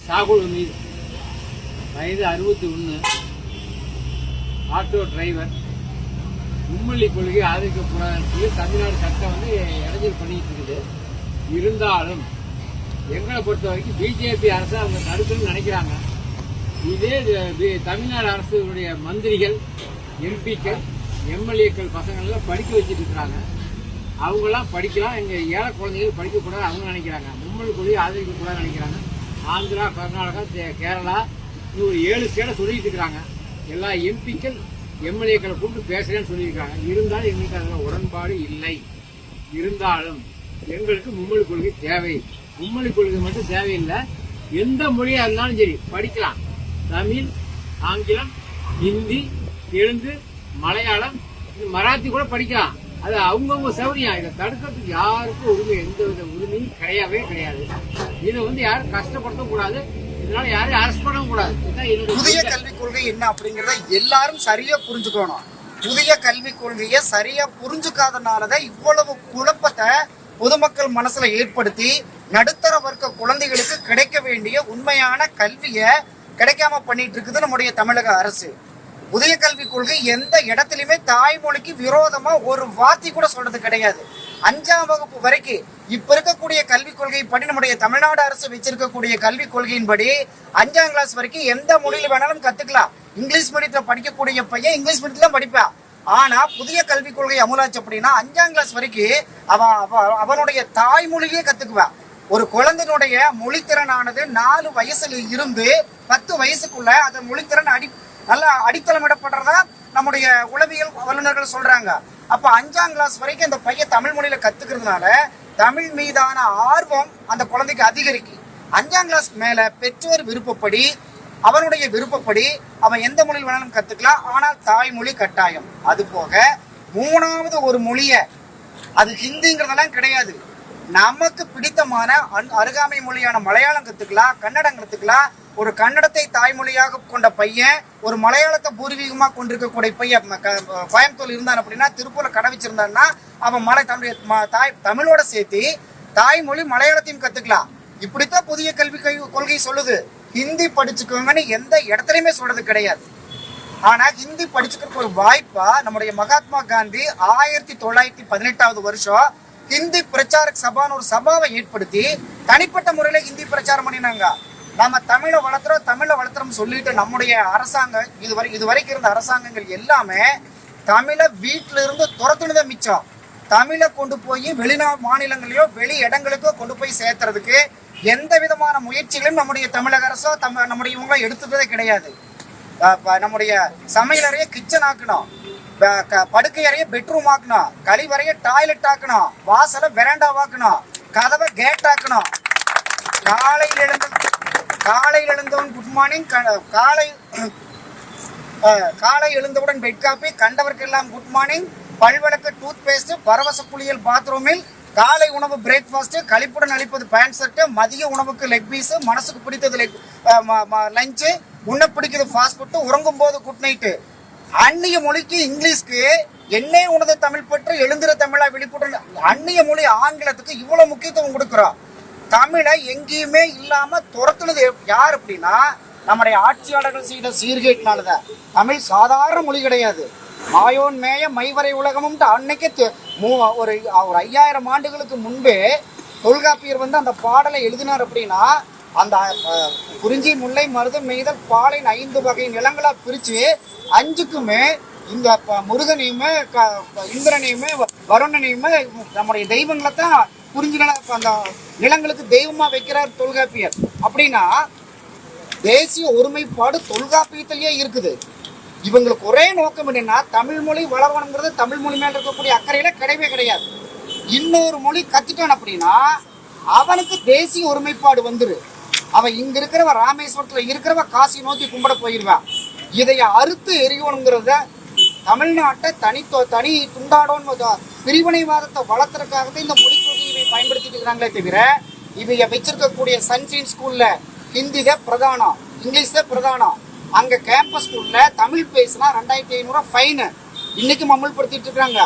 சாகுல் ஹமீத், வயது 61, auto driver. மும்மொழி கொள்கை ஆதரிக்கப்படாது தமிழ்நாடு சட்டம் இடைஞ்சல் பண்ணிட்டு இருக்குது. இருந்தாலும் எங்களை பொறுத்த வரைக்கும் பிஜேபி அரசு அவங்க தடுக்கணும்னு நினைக்கிறாங்க. இதே தமிழ்நாடு அரசுடைய மந்திரிகள், எம்பிக்கள், எம்எல்ஏக்கள் பசங்கள்லாம் படிக்க வச்சுட்டு இருக்கிறாங்க. அவங்களாம் படிக்கலாம், எங்கள் ஏழை குழந்தைகள் படிக்கக்கூடாது அவங்க நினைக்கிறாங்க. மும்மொழி கொள்கையை ஆதரிக்கக்கூடாதுன்னு நினைக்கிறாங்க. ஆந்திரா, கர்நாடகா, கேரளா, ஒரு 7 ஸ்டேட்டை சொல்லிட்டு இருக்கிறாங்க. எல்லா எம்பிக்கள், எம்எல்ஏக்களை கூப்பிட்டு பேசுகிறேன்னு சொல்லியிருக்காங்க. இருந்தாலும் எங்களுக்கு அதில் உடன்பாடு இல்லை. இருந்தாலும் எங்களுக்கு மும்மொழி கொள்கை தேவை. மும்மொழி கொள்கை மட்டும் தேவையில்லை, எந்த மொழியாக இருந்தாலும் சரி படிக்கலாம். தமிழ், ஆங்கிலம், ஹிந்தி, தெலுங்கு, மலையாளம், மராத்தி கூட படிக்கலாம். அது அவங்கவுங்க சௌரியம். இதை தடுக்கிறதுக்கு யாருக்கும் எந்த வித உரிமையும் கிடையாது. இதை யாரும் கஷ்டப்படுத்தவும் கூடாது, இதனால யாரையும் அரஸ்ட் பண்ணவும் கூடாது. புதிய கல்விக் கொள்கை என்ன அப்படிங்கறத எல்லாரும் சரியா புரிஞ்சுக்கணும். புதிய கல்விக் கொள்கையை சரியா புரிஞ்சுக்காதனாலதான் இவ்வளவு குழப்பத்தை பொதுமக்கள் மனசுல ஏற்படுத்தி நடுத்தர வர்க்க குழந்தைகளுக்கு கிடைக்க வேண்டிய உண்மையான கல்வியை கிடைக்காம பண்ணிட்டு இருக்குது நம்முடைய தமிழக அரசு. புதிய கல்விக் கொள்கை எந்த இடத்துலயுமே தாய்மொழிக்கு விரோதமா ஒரு வார்த்தை கூட சொல்றது கிடையாது. 5ஆம் வகுப்பு வரைக்கும் இப்ப இருக்கக்கூடிய கல்விக் கொள்கை படி நம்முடைய தமிழ்நாடு அரசு வச்சிருக்கக்கூடிய கல்விக் கொள்கையின்படி 5ஆம் கிளாஸ் வரைக்கும் எந்த மொழியில வேணாலும் கத்துக்கலாம். இங்கிலீஷ் மீடியத்துல படிக்கக்கூடிய பையன் இங்கிலீஷ் மீடியத்துல படிப்பான். ஆனா புதிய கல்விக் கொள்கை அமுலாச்சு அப்படின்னா 5ஆம் கிளாஸ் வரைக்கும் அவனுடைய தாய்மொழியே கத்துக்குவான். ஒரு குழந்தையினுடைய மொழித்திறனானது 4 வயசுல இருந்து 10 வயசுக்குள்ள அந்த மொழித்திறன் நல்லா அடித்தளமிடப்படுறதா நம்முடைய உளவியல் வல்லுநர்கள் சொல்றாங்க. அப்ப 5ஆம் கிளாஸ் வரைக்கும் அந்த பையன் தமிழ் மொழியில கத்துக்கிறதுனால தமிழ் மீதான ஆர்வம் அந்த குழந்தைக்கு அதிகரிக்கும். 5ஆம் கிளாஸ் மேல பெற்றோர் விருப்பப்படி, அவனுடைய விருப்பப்படி அவன் எந்த மொழியில் வேணாலும் கத்துக்கலாம். ஆனால் தாய்மொழி கட்டாயம். அது போக 3வது ஒரு மொழிய, அது ஹிந்திங்கிறதெல்லாம் கிடையாது, நமக்கு பிடித்தமான அருகாமை மொழியான மலையாளம் கத்துக்கலாம், கன்னடம் கத்துக்கலாம். ஒரு கன்னடத்தை தாய்மொழியாக கொண்ட பையன், ஒரு மலையாளத்தை பூர்வீகமா கொண்டிருக்கக்கூடிய பையன் கோயம்புத்தூர் இருந்தான் அப்படின்னா, திருப்பூர்ல கடை வச்சிருந்தான்னா அவன் தமிழோட சேர்த்து தாய்மொழி மலையாளத்தையும் கத்துக்கலாம். இப்படித்தான் புதிய கல்வி கொள்கை சொல்லுது. ஹிந்தி படிச்சுக்கோங்கன்னு எந்த இடத்துலயுமே சொல்றது கிடையாது. ஆனா ஹிந்தி படிச்சுக்கிறதுக்கு ஒரு வாய்ப்பா நம்முடைய மகாத்மா காந்தி 1918வது வருஷம் ஹிந்தி பிரச்சாரக் சபான்னு ஒரு சபாவை ஏற்படுத்தி தனிப்பட்ட முறையில ஹிந்தி பிரச்சாரம் பண்ணினாங்க. நம்ம தமிழை வளர்த்துறோம் சொல்லிட்டு நம்முடைய அரசாங்கம் இதுவரைக்கும் இருந்த அரசாங்கங்கள் எல்லாமே தமிழை வீட்டில இருந்து துரத்துனதை மிச்சம். தமிழை கொண்டு போய் மாநிலங்களிலோ வெளி இடங்களுக்கோ கொண்டு போய் சேர்த்துறதுக்கு எந்த விதமான முயற்சிகளையும் நம்முடைய தமிழக அரசோ நம்முடைய இவங்களும் எடுத்துட்டதே கிடையாது. நம்முடைய சமையலறைய கிச்சன் ஆக்கணும், படுக்கை அறைய பெட்ரூம் ஆக்கணும், கழிவறைய டாய்லெட் ஆக்கணும், வாசலை வெராண்டா ஆக்கணும், கதவை கேட் ஆக்கணும். காலையில் எழுந்தவன் குட் மார்னிங், காலை எழுந்தவுடன் பெட் காப்பி, கண்டவர்க்கெல்லாம் குட் மார்னிங், பல்வழக்கு டூத் பேஸ்ட், பரவச குளியல் பாத்ரூமில், காலை உணவு பிரேக்ஃபாஸ்ட், கழிப்புடன் அளிப்பது பேண்ட் ஷர்ட், மதிய உணவுக்கு லெக் பீஸ், மனசுக்கு பிடித்தது லஞ்சு, உன்ன பிடிக்கிறது ஃபாஸ்ட் ஃபுட், உறங்கும் போது குட் நைட்டு. அந்நிய மொழிக்கு இங்கிலீஷ்க்கு என்னே உனது தமிழ் பற்றி எழுந்திர தமிழா விழிப்புடன் அந்நிய மொழி ஆங்கிலத்துக்கு இவ்வளவு முக்கியத்துவம் கொடுக்குறோம். தமிழை எங்கேயுமே இல்லாம துரத்துனது யார் அப்படின்னா நம்முடைய ஆட்சியாளர்கள் செய்த சீர்கேட்டினாலதான். தமிழ் சாதாரண மொழி கிடையாது. மாயோன் மேய மைவரை உலகமும் அன்னைக்கு ஒரு 5000 ஆண்டுகளுக்கு முன்பே தொல்காப்பியர் அந்த பாடலை எழுதினார். அப்படின்னா அந்த குறிஞ்சி, முல்லை, மருதம், மெய்தல், பாலின் 5 வகை நிலங்களா பிரிச்சு 5க்குமே இந்த முருகனையுமே இந்திரனையுமே வருணனையுமே நம்முடைய தெய்வங்களை தான் குறிஞ்சி அந்த நிலங்களுக்கு தெய்வமா வைக்கிறார் தொல்காப்பியர். அப்படின்னா தேசிய ஒருமைப்பாடு தொல்காப்பியத்திலேயே இருக்குது. இவங்களுக்கு ஒரே நோக்கம் என்னன்னா தமிழ் மொழி வளரணுங்கிறது தமிழ் மொழி மேல இருக்கக்கூடிய அக்கறையில கிடையாது. இன்னொரு மொழி கத்துட்டான் அப்படின்னா அவனுக்கு தேசிய ஒருமைப்பாடு வந்துரு. அவன் இங்க இருக்கிறவ ராமேஸ்வரத்துல இருக்கிறவ காசி நோக்கி கும்பிட போயிருவான். இதைய அறுத்து எரியணுங்கிறத தமிழ்நாட்டை தனி துண்டாடோன்னு பிரிவினைவாதத்தை வளர்த்துறதுக்காக இந்த மொழி கொள்கையை பயன்படுத்திட்டு இருக்கிறாங்களே தவிர இவைய வச்சிருக்கக்கூடிய சன்ஷைன் ஸ்கூல்ல ஹிந்தி தான் பிரதானம், இங்கிலீஷ் தான் பிரதானம். அங்க கேம்பஸ் ஸ்கூல்ல தமிழ் பேசினா 2500 ஃபைனு இன்னைக்கும் அமல்படுத்திட்டு இருக்காங்க.